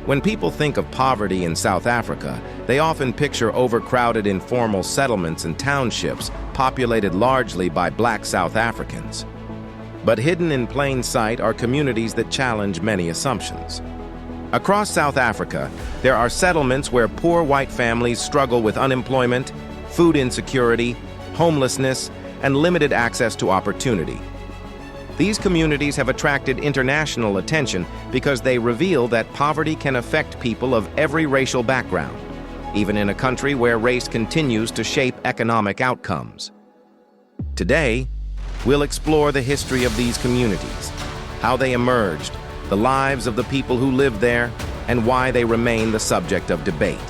When people think of poverty in South Africa, they often picture overcrowded informal settlements and townships populated largely by Black South Africans. But hidden in plain sight are communities that challenge many assumptions. Across South Africa, there are settlements where poor white families struggle with unemployment, food insecurity, homelessness, and limited access to opportunity. These communities have attracted international attention because they reveal that poverty can affect people of every racial background, even in a country where race continues to shape economic outcomes. Today, we'll explore the history of these communities, how they emerged, the lives of the people who live there, and why they remain the subject of debate.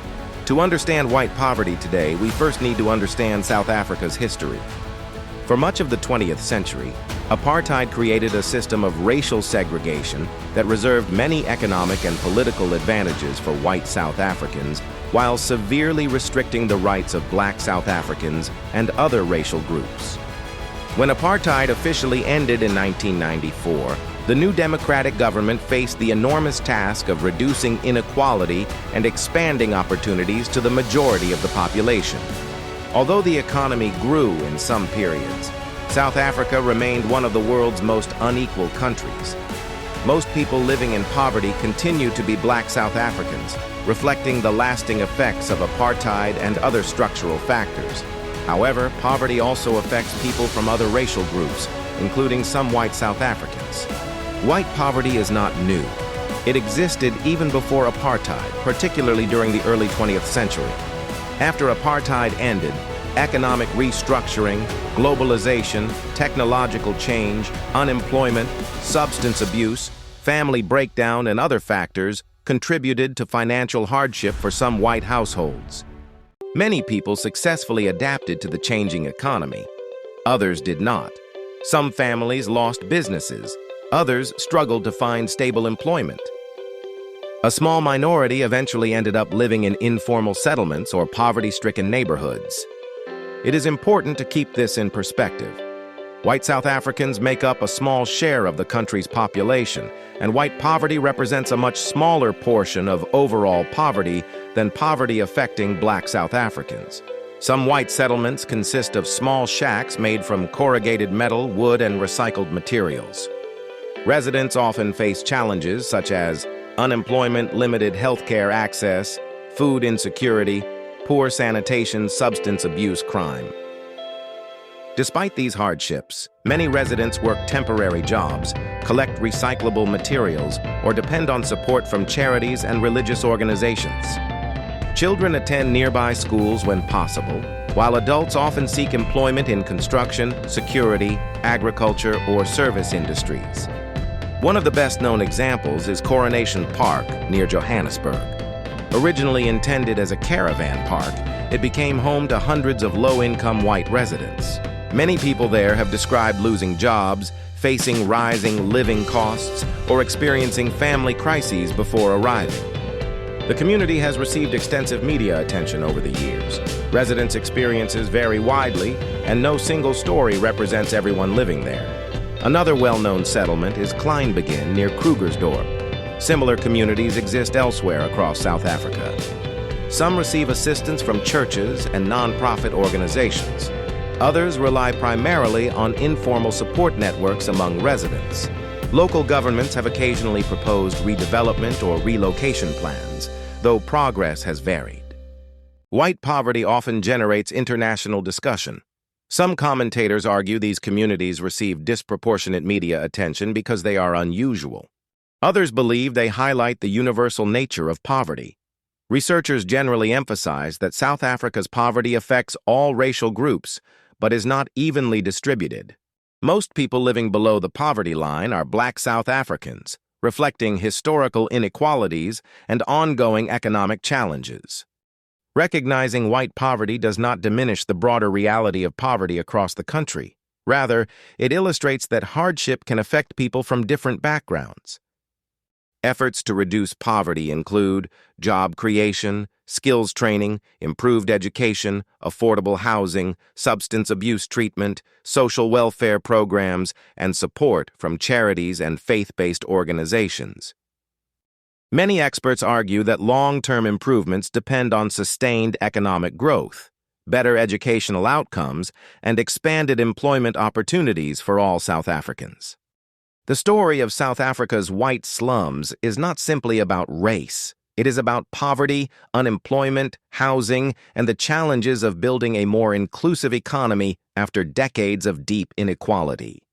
To understand white poverty today, we first need to understand South Africa's history. For much of the 20th century, apartheid created a system of racial segregation that reserved many economic and political advantages for white South Africans while severely restricting the rights of Black South Africans and other racial groups. When apartheid officially ended in 1994, the new democratic government faced the enormous task of reducing inequality and expanding opportunities to the majority of the population. Although the economy grew in some periods, South Africa remained one of the world's most unequal countries. Most people living in poverty continue to be Black South Africans, reflecting the lasting effects of apartheid and other structural factors. However, poverty also affects people from other racial groups, including some white South Africans. White poverty is not new. It existed even before apartheid, particularly during the early 20th century. After apartheid ended, economic restructuring, globalization, technological change, unemployment, substance abuse, family breakdown, and other factors contributed to financial hardship for some white households. Many people successfully adapted to the changing economy. Others did not. Some families lost businesses. Others struggled to find stable employment. A small minority eventually ended up living in informal settlements or poverty-stricken neighborhoods. It is important to keep this in perspective. White South Africans make up a small share of the country's population, and white poverty represents a much smaller portion of overall poverty than poverty affecting Black South Africans. Some white settlements consist of small shacks made from corrugated metal, wood, and recycled materials. Residents often face challenges such as unemployment, limited healthcare access, food insecurity, poor sanitation, substance abuse, crime. Despite these hardships, many residents work temporary jobs, collect recyclable materials, or depend on support from charities and religious organizations. Children attend nearby schools when possible, while adults often seek employment in construction, security, agriculture, or service industries. One of the best-known examples is Coronation Park near Johannesburg. Originally intended as a caravan park, it became home to hundreds of low-income white residents. Many people there have described losing jobs, facing rising living costs, or experiencing family crises before arriving. The community has received extensive media attention over the years. Residents' experiences vary widely, and no single story represents everyone living there. Another well-known settlement is Kleinbegin near Krugersdorp. Similar communities exist elsewhere across South Africa. Some receive assistance from churches and non-profit organizations. Others rely primarily on informal support networks among residents. Local governments have occasionally proposed redevelopment or relocation plans, though progress has varied. White poverty often generates international discussion. Some commentators argue these communities receive disproportionate media attention because they are unusual. Others believe they highlight the universal nature of poverty. Researchers generally emphasize that South Africa's poverty affects all racial groups, but is not evenly distributed. Most people living below the poverty line are Black South Africans, reflecting historical inequalities and ongoing economic challenges. Recognizing white poverty does not diminish the broader reality of poverty across the country. Rather, it illustrates that hardship can affect people from different backgrounds. Efforts to reduce poverty include job creation, skills training, improved education, affordable housing, substance abuse treatment, social welfare programs, and support from charities and faith-based organizations. Many experts argue that long-term improvements depend on sustained economic growth, better educational outcomes, and expanded employment opportunities for all South Africans. The story of South Africa's white slums is not simply about race. It is about poverty, unemployment, housing, and the challenges of building a more inclusive economy after decades of deep inequality.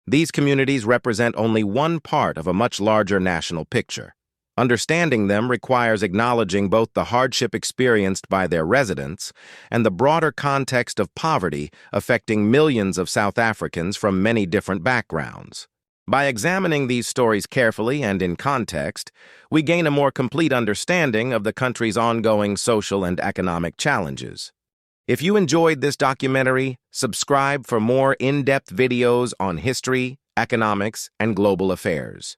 These communities represent only one part of a much larger national picture. Understanding them requires acknowledging both the hardship experienced by their residents and the broader context of poverty affecting millions of South Africans from many different backgrounds. By examining these stories carefully and in context, we gain a more complete understanding of the country's ongoing social and economic challenges. If you enjoyed this documentary, subscribe for more in-depth videos on history, economics, and global affairs.